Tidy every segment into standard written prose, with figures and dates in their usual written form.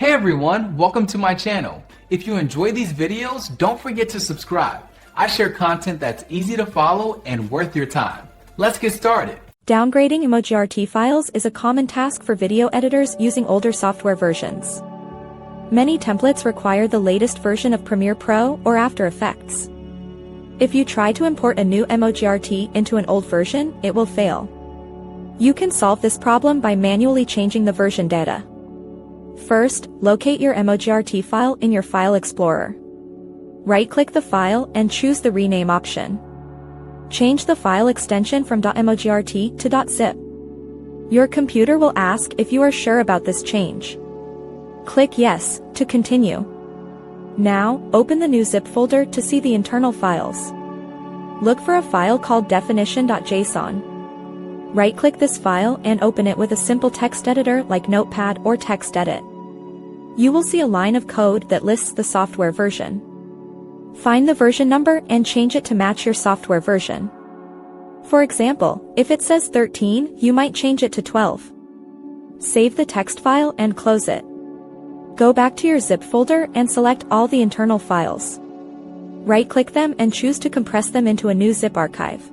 Hey everyone, welcome to my channel. If you enjoy these videos, don't forget to subscribe. I share content that's easy to follow and worth your time. Let's get started. Downgrading MOGRT files is a common task for video editors using older software versions. Many templates require the latest version of Premiere Pro or After Effects. If you try to import a new MOGRT into an old version, it will fail. You can solve this problem by manually changing the version data. First, locate your MOGRT file in your File Explorer. Right-click the file and choose the Rename option. Change the file extension from .mogrt to .zip. Your computer will ask if you are sure about this change. Click Yes to continue. Now, open the new zip folder to see the internal files. Look for a file called definition.json. Right-click this file and open it with a simple text editor like Notepad or TextEdit. You will see a line of code that lists the software version. Find the version number and change it to match your software version. For example, if it says 13, you might change it to 12. Save the text file and close it. Go back to your zip folder and select all the internal files. Right-click them and choose to compress them into a new zip archive.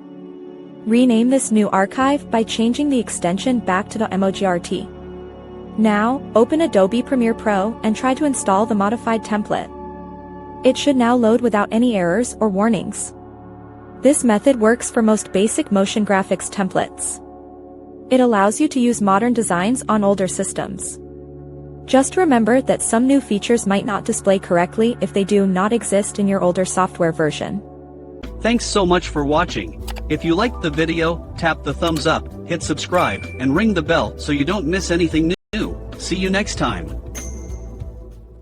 Rename this new archive by changing the extension back to .mogrt. Now, open Adobe Premiere Pro and try to install the modified template. It should now load without any errors or warnings. This method works for most basic motion graphics templates. It allows you to use modern designs on older systems. Just remember that some new features might not display correctly if they do not exist in your older software version. Thanks so much for watching. If you liked the video, tap the thumbs up, hit subscribe, and ring the bell so you don't miss anything new. See you next time.